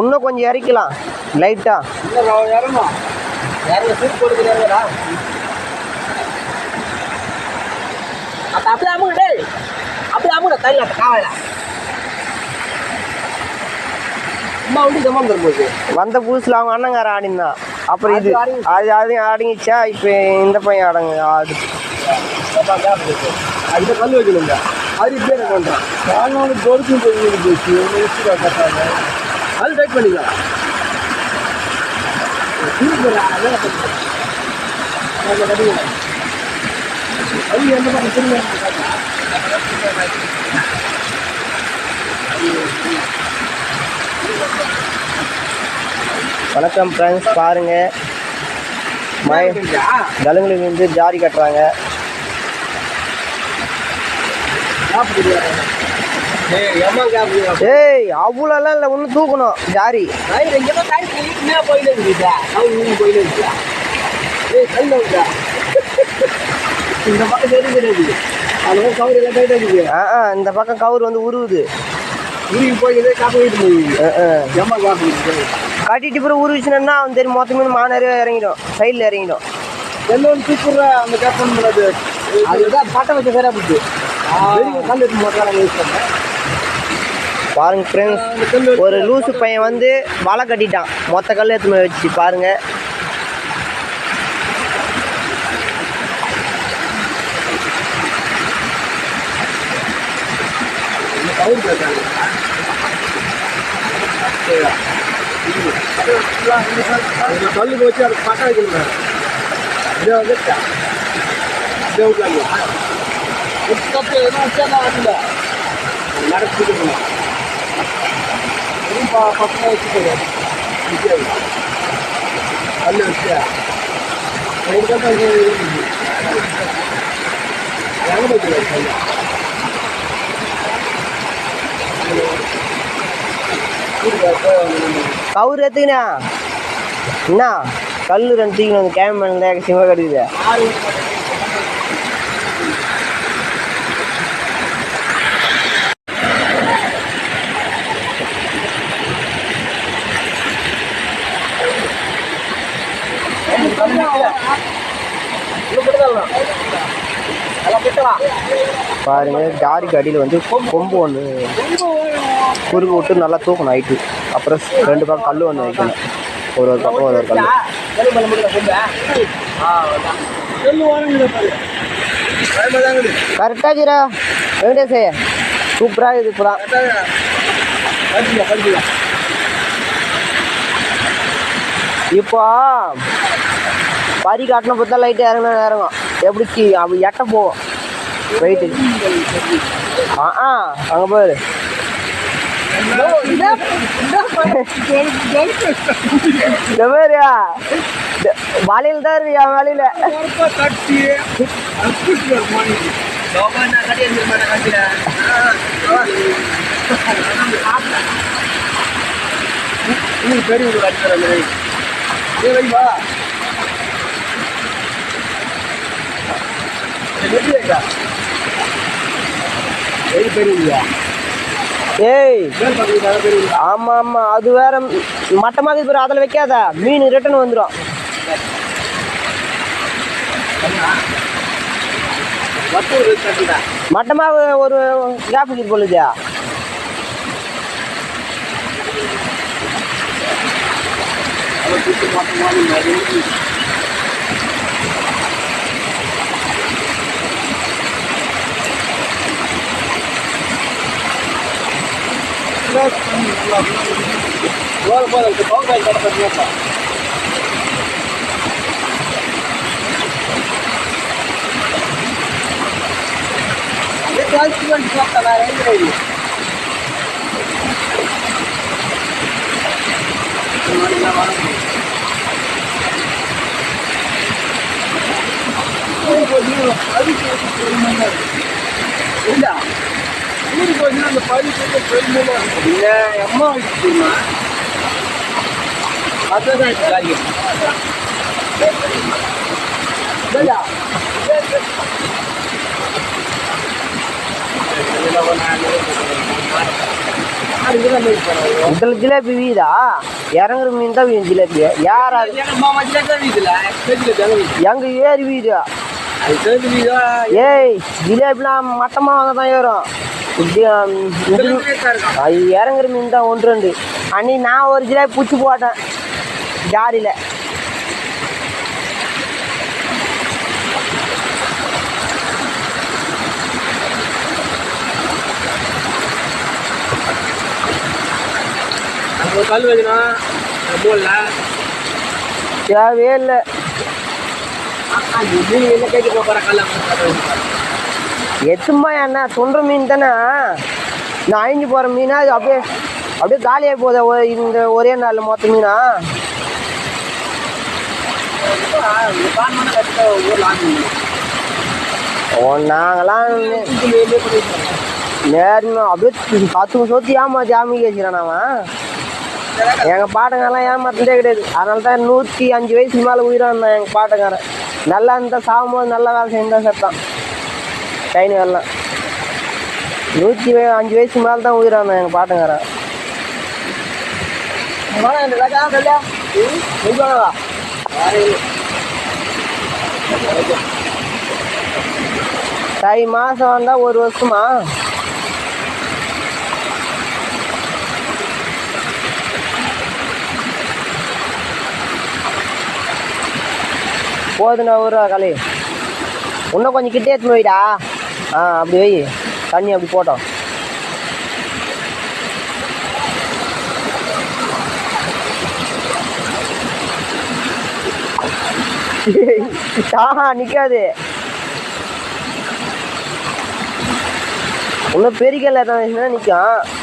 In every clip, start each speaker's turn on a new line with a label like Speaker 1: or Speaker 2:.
Speaker 1: இன்னும் கொஞ்சம் இறக்கலாம் லைட்டா. வந்த புதுசுல அவங்க அண்ணங்கார ஆடிந்தான். அப்புறம் இது அது அதையும் ஆடிங்கிச்சா. இப்போ இந்த பையன் ஆடு
Speaker 2: அதுக்கு கல் வைக்கணுங்க. அது பேர் பண்ணுறான் நானும் பொறுத்து போச்சு கட்டாங்க. அது டைட் பண்ணிக்கலாம். அது எந்த பக்கம் திரும்ப
Speaker 1: வணக்கம் ஃப்ரெண்ட்ஸ், பாருங்க கலுங்களுக்கு வந்து ஜாரி கட்டுறாங்க. ஏய் அவ்வளோலாம் இல்லை, ஒன்று தூக்கணும் ஜாரி. இந்த பக்கம் கவுர் வந்து உருவுது. கட்டிட்டு பிறகு உருவிச்சுனா அவன் தெரியும் மொத்தமே மாநேரே இறங்கிடும், சைடில் இறங்கிடும்.
Speaker 2: எல்லாம் தூக்குற அந்த கேப்டன் பண்ணது அதுதான் பட்டை வச்ச சரியா போச்சு. கல் எடுத்து மொத்தம் யூஸ் பண்ணேன்.
Speaker 1: பாருங்க ஃப்ரெண்ட்ஸ், ஒரு லூசு பையன் வந்து வலை கட்டிட்டான், மொத்த கல் எடுத்து வச்சு பாருங்க.
Speaker 2: கல்லுக்கு வச்சு அது பட்டை வைக்கணும். நடத்திட்டு போகலாம். பக்கம் வச்சு போயிடும் கல் வச்சு
Speaker 1: கவுர் எடுத்துக்கினா என்ன கல் ரெண்டு தூக்கணும். அந்த கேமரா சிவா கிடைக்குது. பாருங்க ஜாரிக்கு அடியில் வந்து கொம்பு ஒன்று குறுக்கு விட்டு நல்லா தூக்கணும் ஹைட்டு. அப்புறம் ரெண்டு பக்கம் கல் ஒன்று வைக்கணும், ஒரு ஒரு பக்கம் ஒரு ஒரு கல். கரெக்டாக ஜீரா வெங்கடேஷே, சூப்பராக இது இப்போ இப்போ பறி காட்டின பார்த்தா லைட்டு இறங்கினா இறங்கும். எப்படி அப்படி எட்ட போவோம் வெயிட்டு. அங்கே போயிரு. வலையில் தான் இருக்கு, என் வலையில
Speaker 2: பெரிய பெரிய
Speaker 1: ஏய் ஆமா ஆமா, அது வேற மட்டமாக இது அதில் வைக்காத, மீன் ரிட்டர்ன் வந்துடும். மட்டமாக ஒரு கேப்புக்கு போலுதியா. ஊருக்கு போய் அந்த பரிசு பெருமையா இல்லை அம்மா வச்சுருமா அதுதான் காரியம். இதில் ஜிலேபி வீதா இறங்குற மீன் தான் வீடு ஜிலேபி யார் அது எங்க ஏறி வீடு ஏய் ஜிலேபிலாம் மட்டமாக வந்து தான் ஏறும் அது இறங்குற மீன் தான் 1 2 அன்னைக்கு நான் ஒரு ஜிலேபி பிடிச்சி போட்டேன் ஜாரியில்.
Speaker 2: கல் வச்சுனா போடல
Speaker 1: தேவையே இல்லை.
Speaker 2: மீன் என்ன கேட்டு போகிற கல்
Speaker 1: எத்துமா என்ன தொன்ற மீன் தானே நான் அழிஞ்சு போகிற மீனா அது அப்படியே அப்படியே காலியாக போகுது இந்த ஒரே நாளில் மொத்த மீனா. நாங்களாம் நேரம் அப்படியே 10 சொத்து ஏமாற்றி கேட்கிறான் அவன். எங்கள் பாட்டங்காரெலாம் ஏமாற்றதே கிடையாது. அதனால தான் 105 வயசுக்கு மேலே உயிராக இருந்தான் எங்கள் பாட்டக்காரன். நல்லா இருந்தால் சாகும்போது நல்லா வேலை செஞ்சுதான் செத்தான். ட்ரெயின் வரலாம் 105 வயசுக்கு மேலே தான் உயிராக இருந்தான் எங்கள் பாட்டங்காரன். தை மாதம் வந்தால் 1 வருஷமா போதுண்ணா 1 ரூபா களி. இன்னும் கொஞ்சம் கிட்டே எடுத்துன்னு போயிடா. அப்படி வை தண்ணி அப்படி போட்டோம். நிற்காது இன்னும் பெருக்கல தான் நிற்கும்.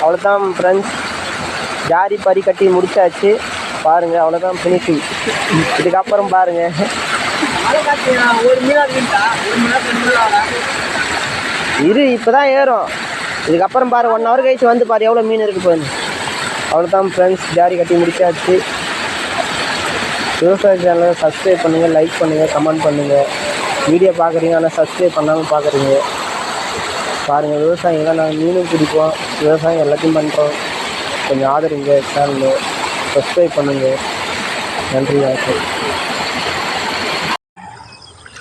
Speaker 1: அவ்வளோதான் ஃப்ரெண்ட்ஸ், ஜாரி பறி கட்டி முடிச்சாச்சு பாருங்கள். அவ்வளோதான் ஃபினிஷிங். இதுக்கப்புறம் பாருங்கள் இப்போ தான் ஏறும். இதுக்கப்புறம் பாரு 1 ஹவர் கழிச்சு வந்து பாரு எவ்வளோ மீன் இருக்குது பாரு. அவ்வளோதான் ஃப்ரெண்ட்ஸ், ஜாரி கட்டி முடிச்சாச்சு. விவசாய சேனலை சப்ஸ்கிரைப் பண்ணுங்கள், லைக் பண்ணுங்கள், கமெண்ட் பண்ணுங்கள். வீடியோ பார்க்குறீங்க ஆனால் சப்ஸ்கிரைப் பண்ணாமல் பார்க்குறீங்க. பாருங்கள் விவசாயிங்க தான் நாங்கள் மீனும் பிடிப்போம், விவசாயம் எல்லாத்தையும் பண்ணுறோம். கொஞ்சம் ஆதரிங்க சேனலு, சப்ஸ்கிரைப் பண்ணுங்கள். நன்றி வணக்கம்.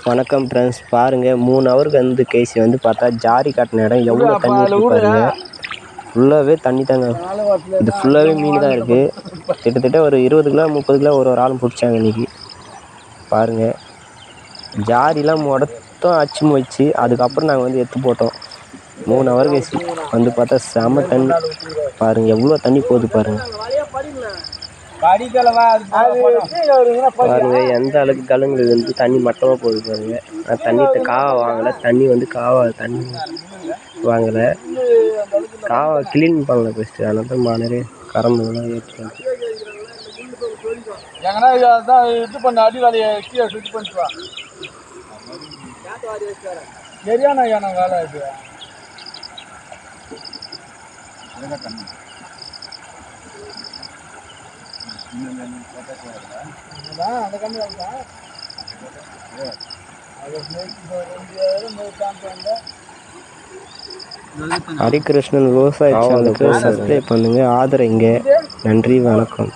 Speaker 1: வணக்கம் ஃப்ரெண்ட்ஸ், பாருங்கள் 3 ஹவருக்கு வந்து கேசி வந்து பார்த்தா ஜாரி காட்டின இடம் எவ்வளோ தண்ணி இருக்குது பாருங்கள். ஃபுல்லாகவே தண்ணி தாங்க. இது ஃபுல்லாகவே மீன் தான் இருக்குது. கிட்டத்தட்ட ஒரு 20 கிலோ 30 கிலோ ஒரு ஆளும் பிடிச்சாங்க இன்றைக்கி. பாருங்கள் ஜாரிலாம் மொத்தம் அச்சு வச்சு அதுக்கப்புறம் நாங்கள் வந்து எடுத்து போட்டோம். 3 ஹவர் கழிச்சு வந்து பார்த்தா செம தண்ணி. பாருங்கள் எவ்வளோ தண்ணி போகுது பாருங்கள். பாருங்கள் எந்த அளவுக்கு கலங்குது வந்து தண்ணி மட்டமாக போகுது பாருங்கள். நான் தண்ணியை காவா வாங்கலை, தண்ணி வந்து காவா தண்ணி வாங்கலை, காவா கிளீன் பண்ணல ஃபஸ்ட்டு. அதனால தான் மாநேரே கரம்புலாம் ஏற்றிட்டு
Speaker 2: இது பண்ண அடி வேலையை கீழே சுற்றி பண்ணிட்டு சரியான ஐயா வேலை இது. அந்த கம்மி
Speaker 1: ஹரிகிருஷ்ணன் விவசாய சேனலுக்கு சப்ஸ்கிரைப் பண்ணுங்கள், ஆதரிங்க. நன்றி வணக்கம்.